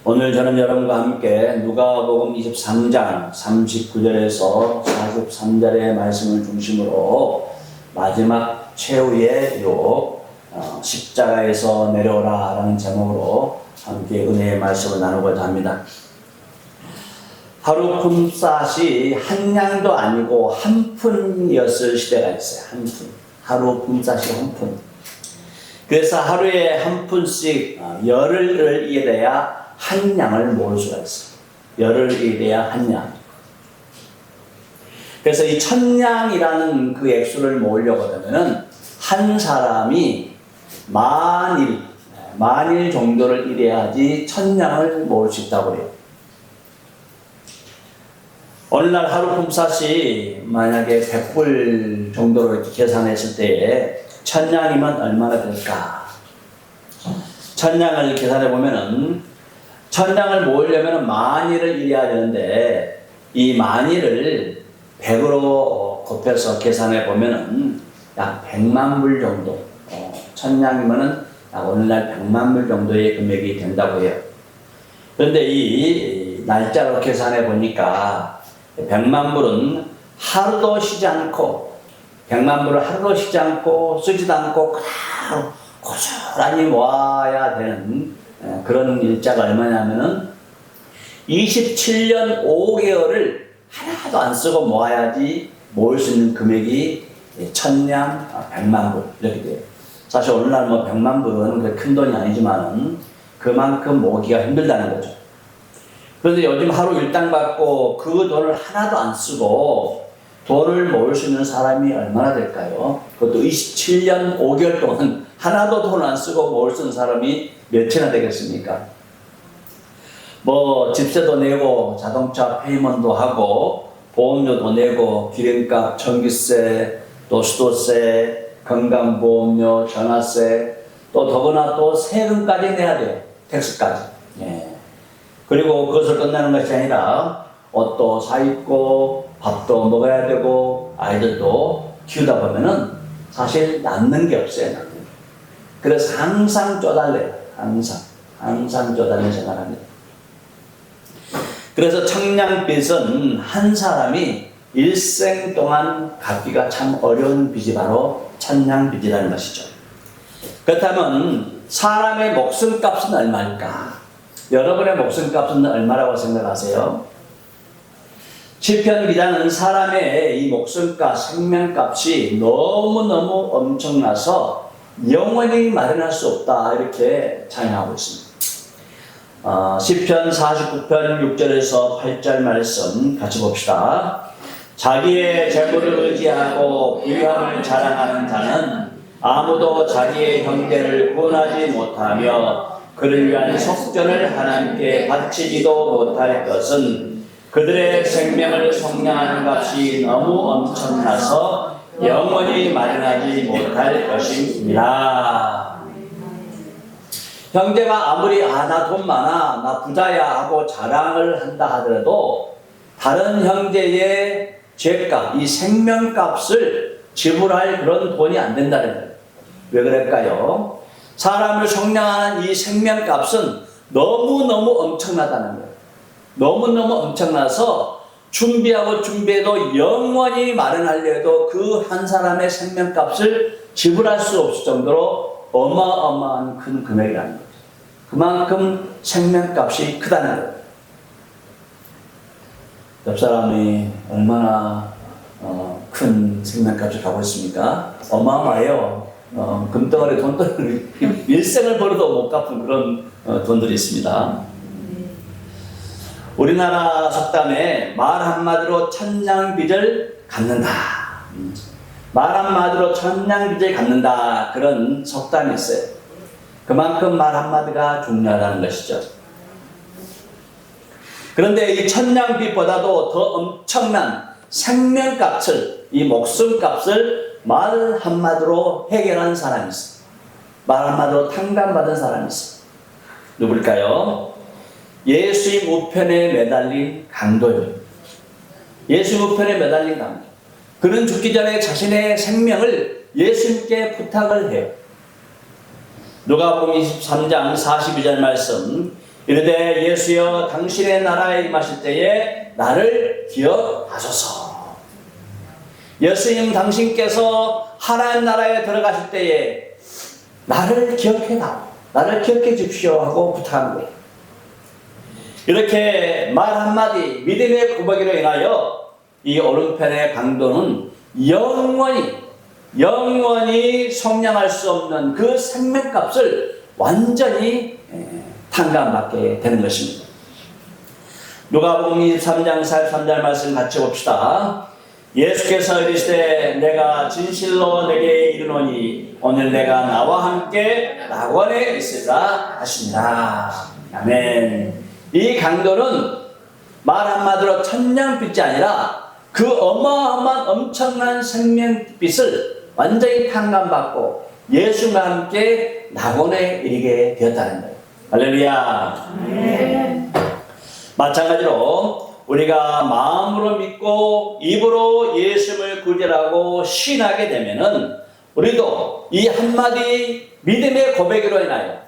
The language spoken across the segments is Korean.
오늘 저는 여러분과 함께 누가복음 23장 39절에서 43절의 말씀을 중심으로 마지막 최후의 유혹, 십자가에서 내려오라 라는 제목으로 함께 은혜의 말씀을 나누고자 합니다. 하루 품삯이 한 냥도 아니고 한 푼이었을 시대가 있어요. 한 푼. 하루 품삯이 한 푼. 그래서 하루에 한 푼씩 열흘을 일해야 한 냥을 모을 수가 있어요. 열흘을 일해야 한 냥. 그래서 이 1000냥이라는 그 액수를 모으려고 하면은 한 사람이 만일 정도를 일해야지 1000냥을 모을 수 있다고 해요. 오늘날 하루 품삯이 만약에 100불 정도로 이렇게 계산했을 때에 1000냥이면 얼마나 될까? 1000냥을 계산해 보면은 1000냥을 모으려면 만일을 일해야 되는데 이 만일을 100으로 곱해서 계산해 보면은 약 100만 불 정도. 1000냥이면은 약 오늘날 100만 불 정도의 금액이 된다고 해요. 그런데 이 날짜로 계산해 보니까 100만 불은 하루도 쉬지 않고 100만 불을 하루도 쉬지 않고 쓰지도 않고 고스란히 모아야 되는 그런 일자가 얼마냐면은 27년 5개월을 하나도 안 쓰고 모아야지 모을 수 있는 금액이 1000냥 100만 불 이렇게 돼요. 사실 오늘날 뭐 100만 불은 큰 돈이 아니지만은 그만큼 모으기가 힘들다는 거죠. 그런데 요즘 하루 일당 받고 그 돈을 하나도 안 쓰고 돈을 모을 수 있는 사람이 얼마나 될까요? 그것도 27년 5개월 동안 하나도 돈 안 쓰고 모을 수 있는 사람이 몇이나 되겠습니까? 뭐 집세도 내고 자동차 페이먼트도 하고 보험료도 내고 기름값, 전기세, 또 수도세, 건강보험료, 전화세, 또 더구나 또 세금까지 내야 돼요. 텍스까지. 예. 그리고 그것을 끝나는 것이 아니라 옷도 사입고 밥도 먹어야 되고 아이들도 키우다 보면은 사실 남는 게 없어요. 남는 게. 그래서 항상 쪼달래요. 항상 쪼달려 생각합니다. 그래서 청량빚은 한 사람이 일생 동안 갚기가 참 어려운 빚이 바로 천냥빚이라는 것이죠. 그렇다면 사람의 목숨값은 얼마일까? 여러분의 목숨값은 얼마라고 생각하세요? 시편 기자는 사람의 이 목숨값, 생명값이 너무너무 엄청나서 영원히 마련할 수 없다 이렇게 찬양하고 있습니다. 시편 49편 6절에서 8절 말씀 같이 봅시다. 자기의 재물을 의지하고 부유함을 자랑하는 자는 아무도 자기의 형제를 구원하지 못하며 그를 위한 속전을 하나님께 바치지도 못할 것은 그들의 생명을 속량하는 값이 너무 엄청나서 영원히 마련하지 못할 것입니다. 형제가 아무리 나 돈 많아, 나 부자야 하고 자랑을 한다 하더라도 다른 형제의 죄값, 이 생명값을 지불할 그런 돈이 안 된다는 거예요. 왜 그럴까요? 사람을 속량하는 이 생명값은 너무너무 엄청나다는 거예요. 너무너무 엄청나서 준비해도 영원히 마련하려 해도 그 한 사람의 생명값을 지불할 수 없을 정도로 어마어마한 큰 금액이라는 거죠. 그만큼 생명값이 크다는 거예요. 옆 사람이 얼마나 큰 생명값을 갖고 있습니까? 어마어마해요. 금덩어리 돈들 일생을 벌어도 못 갚은 그런 돈들이 있습니다. 우리나라 속담에 말 한마디로 천냥빚을 갚는다. 말 한마디로 천냥빚을 갚는다. 그런 속담이 있어요. 그만큼 말 한마디가 중요하다는 것이죠. 그런데 이 천냥빚보다도 더 엄청난 생명값을, 이 목숨값을 말 한마디로 해결한 사람이 있어요. 말 한마디로 탕감받은 사람이 있어요. 누굴까요? 예수의 우편에 매달린 강도요. 예수의 우편에 매달린 강도. 그는 죽기 전에 자신의 생명을 예수님께 부탁을 해요. 누가복음 23장 42절 말씀. 이르되 예수여 당신의 나라에 임하실 때에 나를 기억하소서. 예수님 당신께서 하나님 나라에 들어가실 때에 나를 기억해라, 나를 기억해 주십시오 하고 부탁한 거예요. 이렇게 말 한마디 믿음의 고백으로 인하여 이 오른편의 강도는 영원히 성량할 수 없는 그 생명값을 완전히 탕감받게 되는 것입니다. 누가복음 23장 43절 말씀 같이 봅시다. 예수께서 이르시되 내가 진실로 내게 이르노니 오늘 내가 나와 함께 낙원에 있으라 하시니라. 아멘. 이 강도는 말 한마디로 천냥빚이 아니라 그 어마어마한 엄청난 생명빛을 완전히 탕감받고 예수와 함께 낙원에 이르게 되었다는 거예요. 할렐루야. 아멘. 마찬가지로 우리가 마음으로 믿고 입으로 예수를 구절하고 신하게 되면은 우리도 이 한마디 믿음의 고백으로 인하여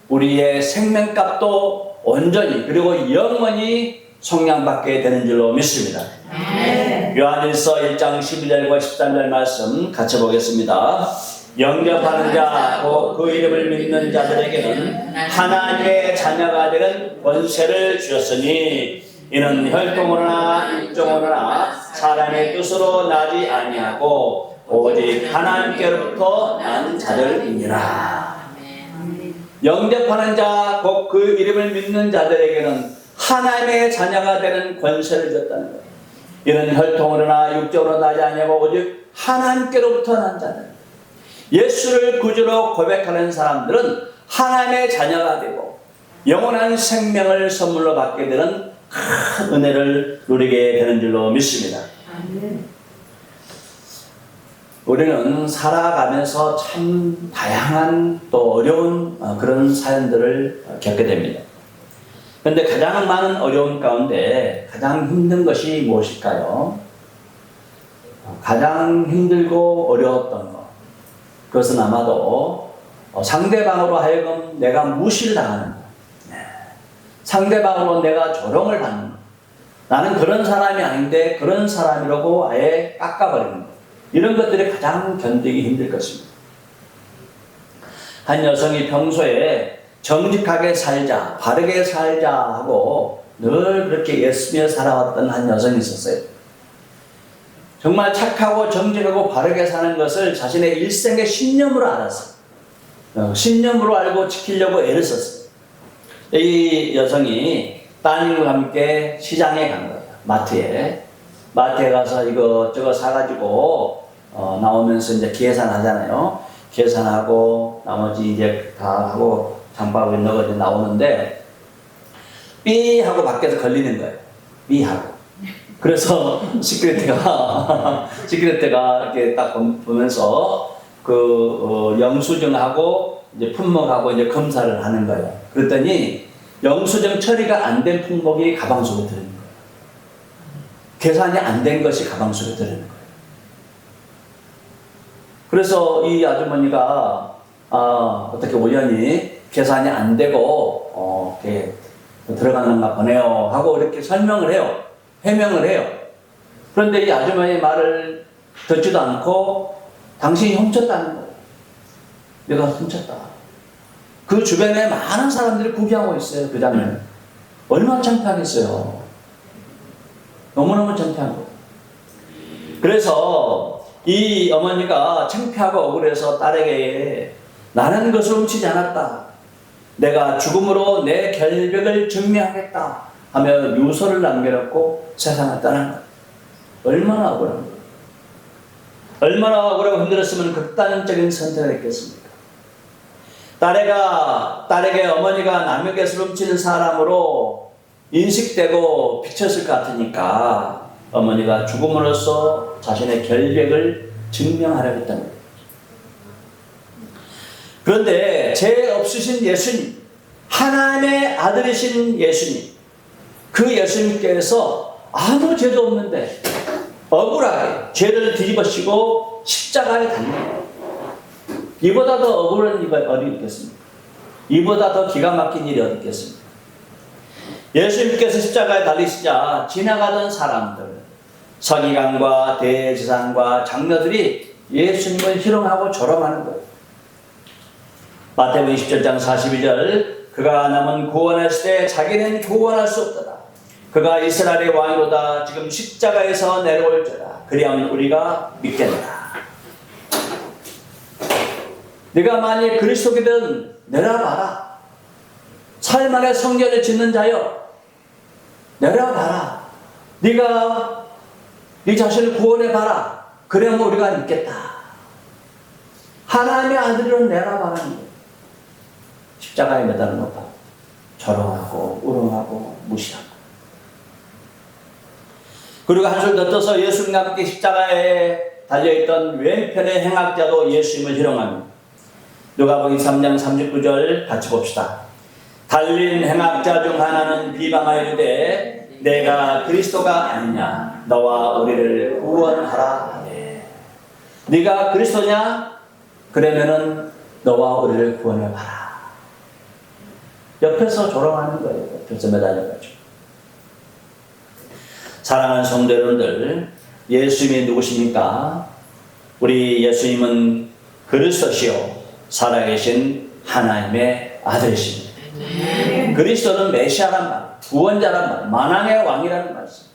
우리의 생명값도 온전히 그리고 영원히 성량받게 되는 줄로 믿습니다. 요한일서 1장 12절과 13절 말씀 같이 보겠습니다. 영접하는 자, 그 이름을 믿는 자들에게는 하나님의 자녀가 되는 권세를 주셨으니 이는 혈통으로나 육정으로나 사람의 뜻으로 나지 아니하고 오직 하나님께로부터 난 자들이니라. 영접하는 자, 곧 그 이름을 믿는 자들에게는 하나님의 자녀가 되는 권세를 줬다는 거예요. 이는 혈통으로나 육정으로 나지 아니하고 오직 하나님께로부터 난 자들. 예수를 구주로 고백하는 사람들은 하나님의 자녀가 되고 영원한 생명을 선물로 받게 되는 큰 은혜를 누리게 되는 줄로 믿습니다. 우리는 살아가면서 참 다양한 또 어려운 그런 사연들을 겪게 됩니다. 그런데 가장 많은 어려움 가운데 가장 힘든 것이 무엇일까요? 가장 힘들고 어려웠던 것, 그것은 아마도 상대방으로 하여금 내가 무시를 당하는 것, 상대방으로 내가 조롱을 받는 것, 나는 그런 사람이 아닌데 그런 사람이라고 아예 깎아버리는 것, 이런 것들이 가장 견디기 힘들 것입니다. 한 여성이 평소에 정직하게 살자, 바르게 살자 하고 늘 그렇게 애쓰며 살아왔던 한 여성이 있었어요. 정말 착하고 정직하고 바르게 사는 것을 자신의 일생의 신념으로 알았어요. 신념으로 알고 지키려고 애를 썼어요. 이 여성이 따님과 함께 시장에 간 거예요. 마트에 가서 이것저것 사가지고 나오면서 이제 계산하잖아요. 계산하고 나머지 이제 다 하고 장바구니에 넣어 나오는데 삐 하고 밖에서 걸리는 거예요. 삐 하고. 그래서 시크릿가 이렇게 딱 보면서 영수증하고 이제 품목하고 이제 검사를 하는 거예요. 그랬더니 영수증 처리가 안 된 품목이 가방 속에 들어있는 거예요. 계산이 안 된 것이 가방 속에 들어있는 거예요. 그래서 이 아주머니가 어떻게 우연히 계산이 안 되고 이렇게 들어갔는가 보네요 하고 이렇게 설명을 해요. 해명을 해요. 그런데 이 아주머니의 말을 듣지도 않고 당신이 훔쳤다는 거예요. 내가 훔쳤다. 그 주변에 많은 사람들이 구경하고 있어요. 그 장면. 얼마나 창피하겠어요. 너무너무 창피한 거예요. 그래서 이 어머니가 창피하고 억울해서 딸에게 나는 것을 훔치지 않았다. 내가 죽음으로 내 결백을 증명하겠다 하며 유서를 남겨놓고 세상을 떠난 거예요. 얼마나 억울한 거예요. 얼마나 억울하고 힘들었으면 극단적인 선택을 했겠습니까? 딸에게 어머니가 남의 것을 훔치는 사람으로 인식되고 비쳤을 것 같으니까 어머니가 죽음으로써 자신의 결백을 증명하려고 했던 거예요. 그런데 죄 없으신 예수님, 하나님의 아들이신 예수님, 그 예수님께서 아무 죄도 없는데 억울하게 죄를 뒤집어쓰고 십자가에 달린 거예요. 이보다 더 억울한 일이 어디 있겠습니까? 이보다 더 기가 막힌 일이 어디 있겠습니까? 예수님께서 십자가에 달리시자 지나가던 사람들, 서기관과 대제사장과 장로들이 예수님을 희롱하고 조롱하는 거예요. 마태복음 27장 42절, 그가 남은 구원했을 때 자기는 구원할 수 없더라. 그가 이스라엘의 왕이로다. 지금 십자가에서 내려올지어다. 그리하면 우리가 믿겠노라. 네가 만일 그리스도이든 내려와봐라. 살만의 성전을 짓는 자여, 내려와봐라. 네가 네 자신을 구원해봐라. 그러면 우리가 믿겠다. 하나님의 아들로 내려와봐라는 거예요. 십자가에 매달아 놓고 조롱하고 우롱하고 무시하고. 그리고 한술 더 떠서 예수님과 함께 십자가에 달려있던 왼편의 행악자도 예수님을 희롱합니다. 누가복음 3장 39절 같이 봅시다. 달린 행악자 중 하나는 비방하여 이르되 내가 그리스도가 아니냐 너와 우리를 구원하라 하네. 네가 그리스도냐? 그러면은 너와 우리를 구원해봐라. 옆에서 조롱하는 거예요. 옆에서 매달려가지고. 사랑하는 성도 여러분들, 예수님이 누구십니까? 우리 예수님은 그리스도시요 살아계신 하나님의 아들이십니다. 그리스도는 메시아란 말, 구원자란 말, 만왕의 왕이라는 말씀.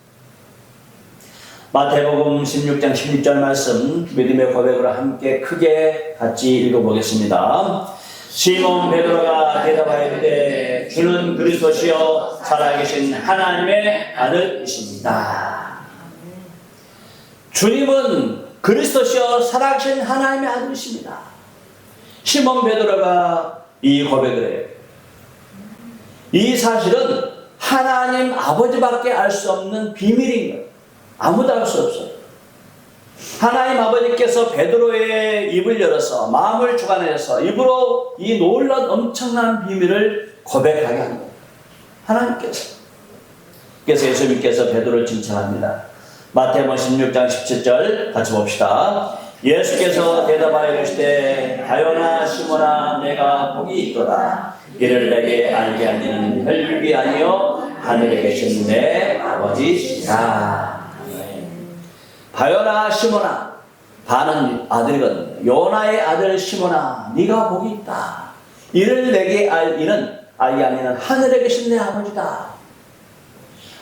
마태복음 16장 16절 말씀 믿음의 고백으로 함께 크게 같이 읽어보겠습니다. 시몬 베드로가 대답하여 이르되 주는 그리스도시요 살아계신 하나님의 아들이십니다. 주님은 그리스도시요 살아계신 하나님의 아들이십니다. 시몬 베드로가 이 고백을 해요. 이 사실은 하나님 아버지밖에 알 수 없는 비밀인 거예요. 아무도 알 수 없어요. 하나님 아버지께서 베드로의 입을 열어서 마음을 주관해서 입으로 이 놀라운 엄청난 비밀을 고백하게 한 거예요. 하나님께서. 그래서 예수님께서 베드로를 칭찬합니다. 마태복음 16장 17절 같이 봅시다. 예수께서 대답하여 이르시되 가요나 시몬아 내가 복이 있도다. 이를 내게 알게 하는 혈육이 아니요 하늘에 계신 내 아버지시라. 바요나 시몬아, 바는 아들이거든요. 요나의 아들 시몬아, 네가 복이 있다. 이를 내게 알게 하는 하늘에 계신 내 아버지다.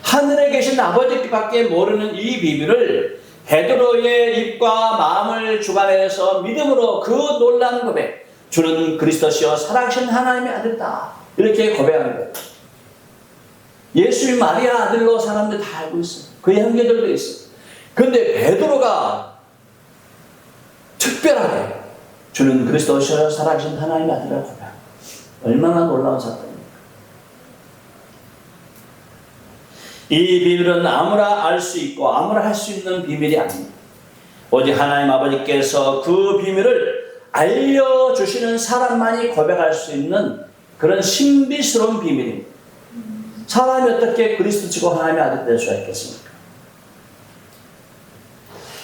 하늘에 계신 아버지밖에 모르는 이 비밀을 베드로의 입과 마음을 주관해서 믿음으로 그 놀라운 고백, 주는 그리스도시요 살아계신 하나님의 아들이다. 이렇게 고백하는 거예요. 예수의 마리아 아들로 사람들 다 알고 있어요. 그의 형제들도 있어요. 그런데 베드로가 특별하게 주는 그리스도시요 살아계신 하나님의 아들이라고 고백합니다. 얼마나 놀라운 사건입니까? 이 비밀은 아무나 알 수 있고 아무나 할 수 있는 비밀이 아닙니다. 오직 하나님 아버지께서 그 비밀을 알려주시는 사람만이 고백할 수 있는 그런 신비스러운 비밀입니다. 사람이 어떻게 그리스도치고 하나님의 아들 될 수가 있겠습니까?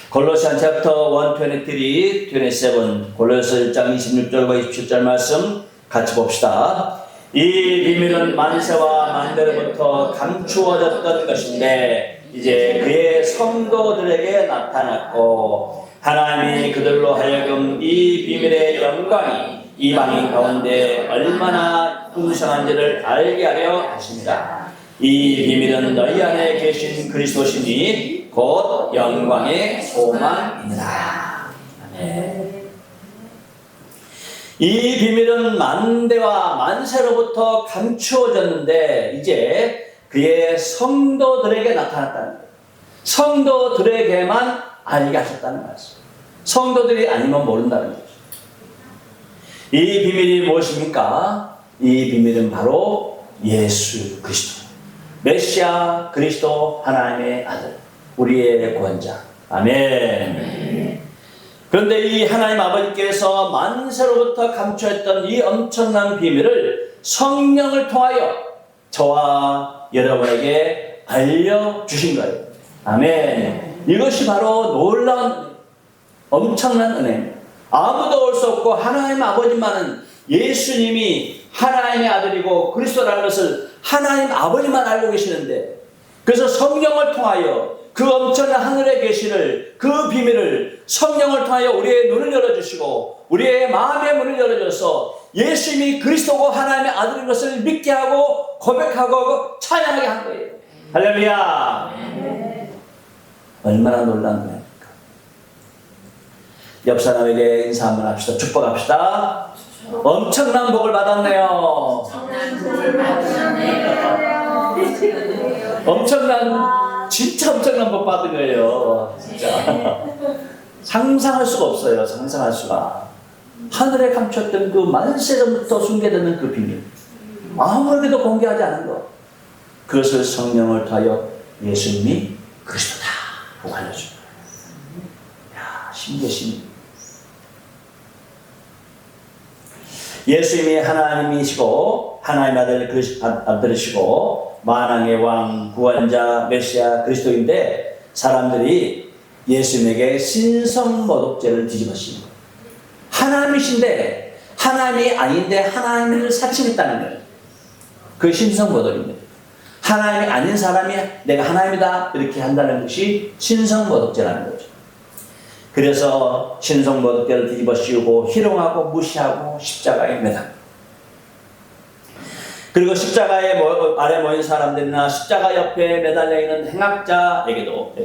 골로시안 챕터 1, 23, 27 골로새 1장 26절과 27절 말씀 같이 봅시다. 이 비밀은 만세와 만대로부터 감추어졌던 것인데 이제 그의 성도들에게 나타났고 하나님이 그들로 하여금 이 비밀의 영광이 이방인 가운데 얼마나 풍성한지를 알게 하려 하십니다. 이 비밀은 너희 안에 계신 그리스도시니 곧 영광의 소망이니라. 아멘. 이 비밀은 만대와 만세로부터 감추어졌는데 이제 그의 성도들에게 나타났다는 거예요. 성도들에게만 알게 하셨다는 말씀. 성도들이 아니면 모른다는 거죠. 이 비밀이 무엇입니까? 이 비밀은 바로 예수 그리스도. 메시아 그리스도 하나님의 아들. 우리의 구원자. 아멘. 그런데 이 하나님 아버지께서 만세로부터 감추었던 이 엄청난 비밀을 성령을 통하여 저와 여러분에게 알려주신 거예요. 아멘. 이것이 바로 놀라운 엄청난 은혜입니다. 아무도 올 수 없고 하나님 아버지만은 예수님이 하나님의 아들이고 그리스도라는 것을 하나님 아버지만 알고 계시는데, 그래서 성령을 통하여 그 엄청난 하늘의 계시를, 그 비밀을 성령을 통하여 우리의 눈을 열어주시고 우리의 마음의 문을 열어줘서 예수님이 그리스도고 하나님의 아들인 것을 믿게 하고 고백하고 찬양하게 한 거예요. 할렐루야. 얼마나 놀라운 거예요. 옆 사람에게 인사 한번 합시다. 축복합시다. 엄청난 복을 받았네요. 진짜 엄청난 복 받은 거예요. 진짜. 상상할 수가 없어요. 상상할 수가. 하늘에 감췄던 그 만세전부터 숨겨졌는 그 비밀, 아무에게도 공개하지 않은 것, 그것을 성령을 통하여 예수님이 그리스도다 하고 알려준 거예요. 야, 신기해. 예수님이 하나님이시고 하나님의 아들이시고 만왕의 왕, 구원자, 메시아, 그리스도인데, 사람들이 예수님에게 신성모독죄를 뒤집어씌운 거예요. 하나님이신데 하나님이 아닌데 하나님을 사칭했다는 거예요. 그 신성모독입니다. 하나님이 아닌 사람이 내가 하나님이다 이렇게 한다는 것이 신성모독죄라는 거죠. 그래서 신성모독죄를 뒤집어 씌우고 희롱하고 무시하고 십자가에 매달려. 그리고 십자가에 아래 모인 사람들이나 십자가 옆에 매달려 있는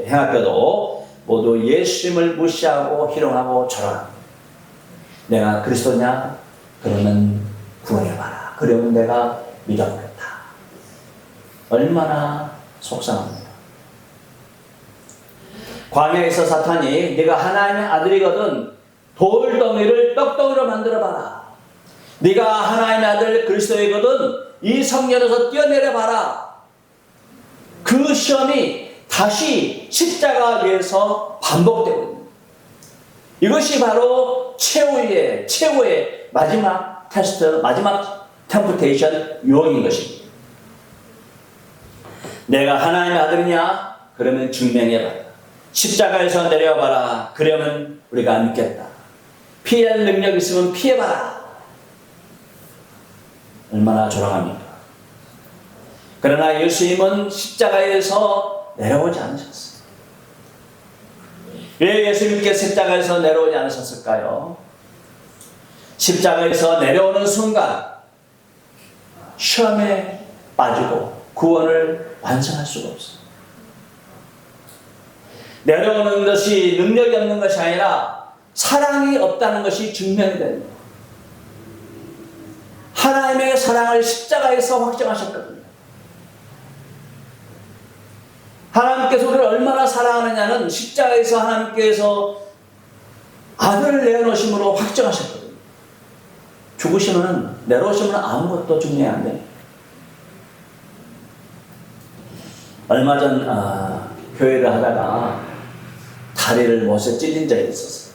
행악교도 모두 예수님을 무시하고 희롱하고 절하고, 내가 그리스도냐? 그러면 구원해봐라. 그러면 내가 믿어보겠다. 얼마나 속상합니다. 광야에서 사탄이 네가 하나님의 아들이거든 돌덩이를 떡덩이로 만들어봐라. 네가 하나님의 아들 그리스도이거든 이 성전에서 뛰어내려봐라. 그 시험이 다시 십자가 위에서 반복되고 있는 거예요. 이것이 바로 최후의 마지막 테스트, 마지막 템프테이션 유혹인 것입니다. 내가 하나님의 아들이냐? 그러면 증명해봐라. 십자가에서 내려와봐라. 그러면 우리가 믿겠다. 피할 능력 있으면 피해봐라. 얼마나 조롱합니까? 그러나 예수님은 십자가에서 내려오지 않으셨어요. 왜 예수님께서 십자가에서 내려오지 않으셨을까요? 십자가에서 내려오는 순간 시험에 빠지고 구원을 완성할 수가 없어요. 내려오는 것이 능력이 없는 것이 아니라 사랑이 없다는 것이 증명이 됩니다. 하나님의 사랑을 십자가에서 확정하셨거든요. 하나님께서 우리를 얼마나 사랑하느냐는 십자가에서 하나님께서 아들을 내어놓으심으로 확정하셨거든요. 죽으시면, 내려오시면 아무것도 증명이 안 돼요. 얼마 전 교회를 하다가 다리를 못에 찔린 적이 있었어요.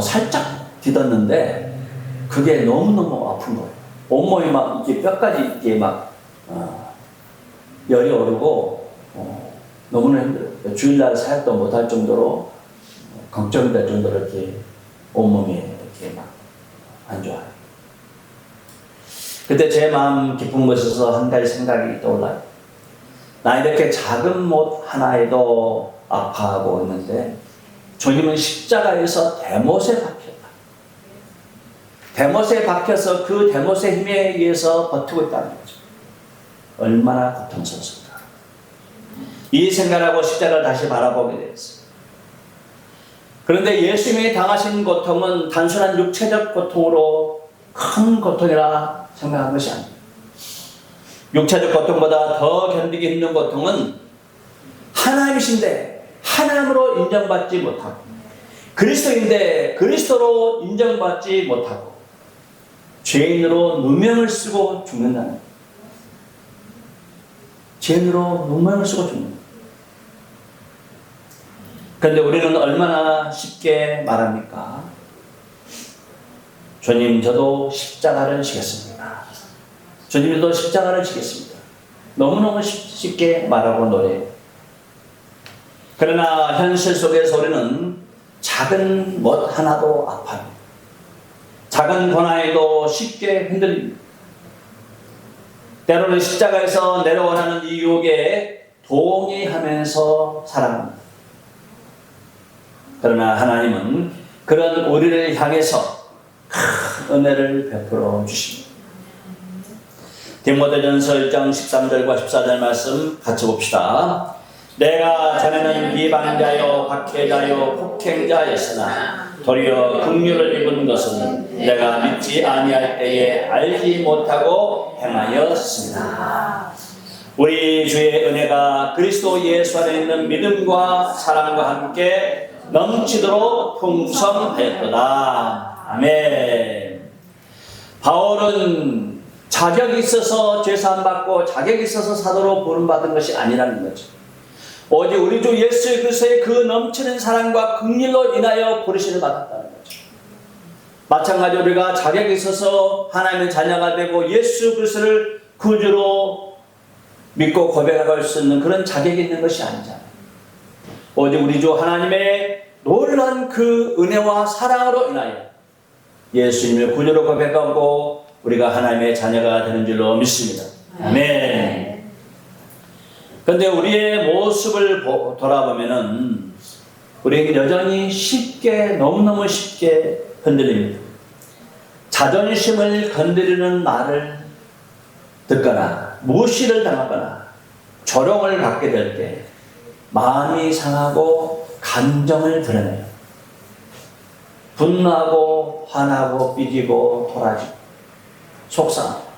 살짝 디뎠는데 그게 너무너무 아픈 거예요. 온몸이 막 이렇게 뼈까지 이렇게 막 열이 오르고 너무나 힘들어요. 주일날 사역도 못할 정도로 걱정이 될 정도로 이렇게 온몸이 이렇게 막 안 좋아요. 그때 제 마음 깊은 곳에서 한 가지 생각이 떠올라요. 나 이렇게 작은 못 하나에도 아파하고 있는데 주님은 십자가에서 대못에 박혔다. 대못에 박혀서 그 대못의 힘에 의해서 버티고 있다는 거죠. 얼마나 고통스럽습니까? 이 생각하고 십자가를 다시 바라보게 되었어요. 그런데 예수님이 당하신 고통은 단순한 육체적 고통으로 큰 고통이라 생각한 것이 아닙니다. 육체적 고통보다 더 견디기 힘든 고통은 하나님이신데 하나님으로 인정받지 못하고, 그리스도인데 그리스도로 인정받지 못하고, 죄인으로 누명을 쓰고 죽는다는 거예요. 죄인으로 누명을 쓰고 죽는다. 그런데 우리는 얼마나 쉽게 말합니까? 주님, 저도 십자가를 지겠습니다. 주님도 십자가를 지겠습니다. 너무너무 쉽게 말하고 노래해요. 그러나 현실 속에서 우리는 작은 못 하나도 아파합니다. 작은 고난에도 쉽게 흔들립니다. 때로는 십자가에서 내려오라는 이 유혹에 동의하면서 살아갑니다. 그러나 하나님은 그런 우리를 향해서 큰 은혜를 베풀어 주십니다. 디모데전서 1장 13절과 14절 말씀 같이 봅시다. 내가 전에는 비방자요 박해자요 폭행자였으나 도리어 긍휼을 입은 것은 내가 믿지 아니할 때에 알지 못하고 행하였습니다. 우리 주의 은혜가 그리스도 예수 안에 있는 믿음과 사랑과 함께 넘치도록 풍성하였도다. 아멘. 바울은 자격이 있어서 죄사함받고 자격이 있어서 사도로 부름받은 것이 아니라는 거죠. 오직 우리 주 예수 그리스도의 그 넘치는 사랑과 긍휼로 인하여 부르심을 받았다는 거죠. 마찬가지로 우리가 자격이 있어서 하나님의 자녀가 되고 예수 그리스도를 구주로 믿고 고백할 수 있는 그런 자격이 있는 것이 아니잖아요. 오직 우리 주 하나님의 놀라운 그 은혜와 사랑으로 인하여 예수님을 구주로 고백하고 우리가 하나님의 자녀가 되는 줄로 믿습니다. 아멘. 그런데 우리의 모습을 돌아보면은 우리에게 여전히 쉽게, 너무너무 쉽게 흔들립니다. 자존심을 건드리는 말을 듣거나 무시를 당하거나 조롱을 받게 될 때 마음이 상하고 감정을 드러내요. 분노하고 화나고 삐지고 돌아지고 속상하고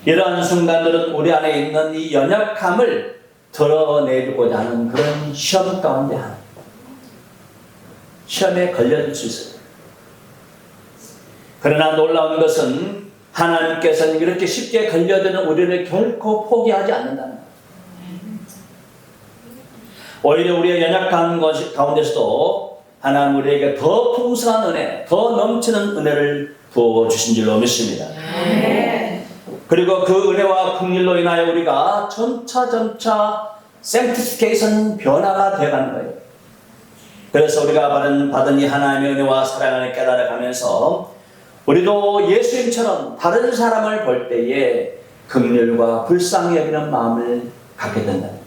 이러한 순간들은 우리 안에 있는 이 연약함을 드러내주고자 하는 그런 시험 가운데 하나. 시험에 걸려들 수 있어요. 그러나 놀라운 것은 하나님께서는 이렇게 쉽게 걸려드는 우리를 결코 포기하지 않는다는 거예요. 오히려 우리의 연약한 것 가운데서도 하나님 우리에게 더 풍성한 은혜, 더 넘치는 은혜를 부어주신 줄로 믿습니다. 그리고 그 은혜와 긍휼로 인하여 우리가 점차 sanctification 변화가 되어가는 거예요. 그래서 우리가 받은 이 하나님의 은혜와 사랑을 깨달아가면서 우리도 예수님처럼 다른 사람을 볼 때에 긍휼과 불쌍히 여기는 마음을 갖게 된다는 거예요.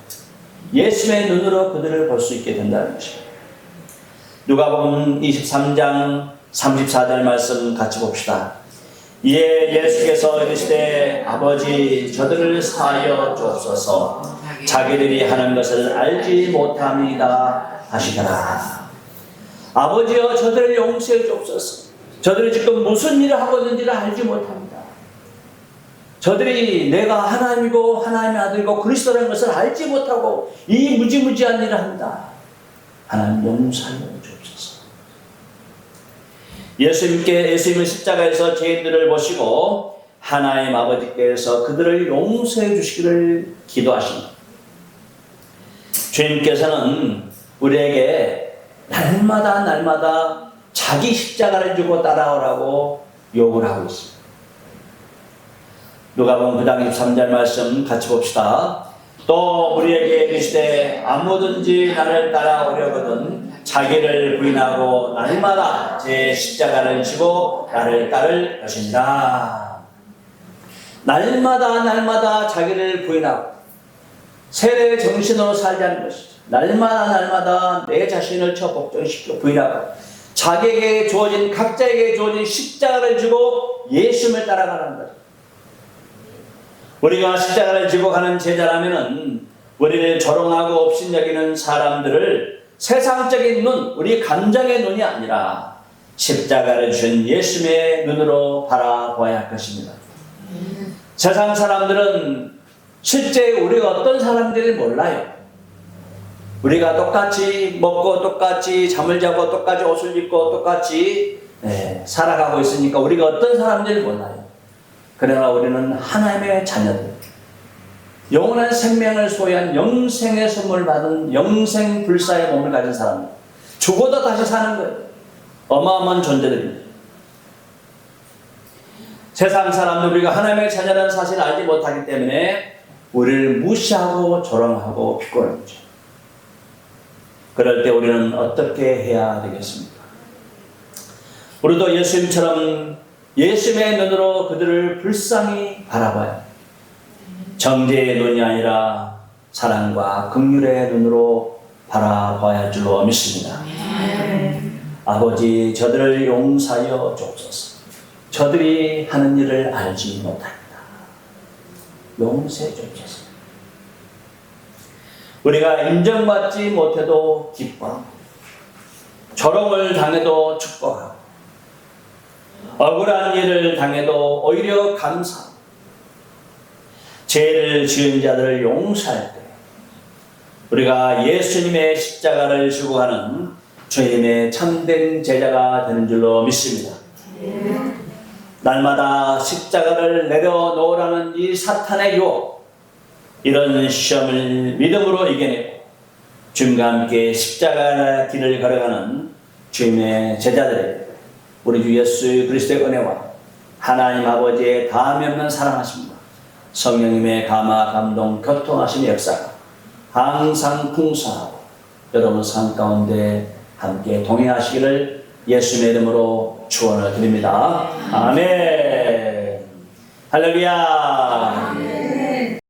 예수의 눈으로 그들을 볼 수 있게 된다는 것입니다. 누가복음 23장 34절 말씀 같이 봅시다. 이에 예수께서 이르시되 아버지 저들을 사하여 주옵소서 자기들이 하는 것을 알지 못함이다 하시더라. 아버지여 저들을 용서해 주옵소서. 저들이 지금 무슨 일을 하고 있는지를 알지 못합니다. 저들이 내가 하나님이고 하나님의 아들이고 그리스도라는 것을 알지 못하고 이 무지무지한 일을 합니다. 하나님 용서하여 주옵소서. 예수님은 십자가에서 죄인들을 보시고 하나님 아버지께서 그들을 용서해 주시기를 기도하십니다. 주님께서는 우리에게 날마다 자기 십자가를 주고 따라오라고 요구를 하고 있습니다. 누가복음 9장 23절 말씀 같이 봅시다. 또 우리에게 이르시되 아무든지 나를 따라오려거든 자기를 부인하고 날마다 제 십자가를 지고 나를 따를 것이니라. 날마다 자기를 부인하고 세례 정신으로 살자는 것이죠. 날마다 내 자신을 복종시켜 부인하고 자기에게 주어진 각자에게 주어진 십자가를 지고 예수님을 따라가는 것. 우리가 십자가를 지고 가는 제자라면은 우리를 조롱하고 업신여기는 사람들을 세상적인 눈, 우리 감정의 눈이 아니라 십자가를 준 예수님의 눈으로 바라보아야 할 것입니다. 세상 사람들은 실제 우리가 어떤 사람들을 몰라요. 우리가 똑같이 먹고 똑같이 잠을 자고 똑같이 옷을 입고 똑같이 살아가고 있으니까 우리가 어떤 사람들을 몰라요. 그러나 우리는 하나님의 자녀들, 영원한 생명을 소유한 영생의 선물을 받은 영생 불사의 몸을 가진 사람들, 죽어도 다시 사는 거예요. 어마어마한 존재들입니다. 세상 사람들 우리가 하나님의 자녀라는 사실을 알지 못하기 때문에 우리를 무시하고 조롱하고 비꼬는 거죠. 그럴 때 우리는 어떻게 해야 되겠습니까? 우리도 예수님처럼 예수님의 눈으로 그들을 불쌍히 바라봐야 정죄의 눈이 아니라 사랑과 긍휼의 눈으로 바라봐야 할 줄로 믿습니다. 아버지, 저들을 용서하여 주옵소서. 저들이 하는 일을 알지 못합니다. 용서해 주옵소서. 우리가 인정받지 못해도 기뻐하고 조롱을 당해도 축복하고 억울한 일을 당해도 오히려 감사하고 죄를 지은 자들을 용서할 때 우리가 예수님의 십자가를 지고 가는 주님의 참된 제자가 되는 줄로 믿습니다. 날마다 십자가를 내려놓으라는 이 사탄의 유혹, 이런 시험을 믿음으로 이겨내고 주님과 함께 십자가 길을 걸어가는 주님의 제자들에게 우리 주 예수 그리스도의 은혜와 하나님 아버지의 다함이 없는 사랑하심과 성령님의 감화 감동 교통하심의 역사가 항상 풍성하고 여러분 삶 가운데 함께 동행하시기를 예수님의 이름으로 축원을 드립니다. 아멘. 할렐루야.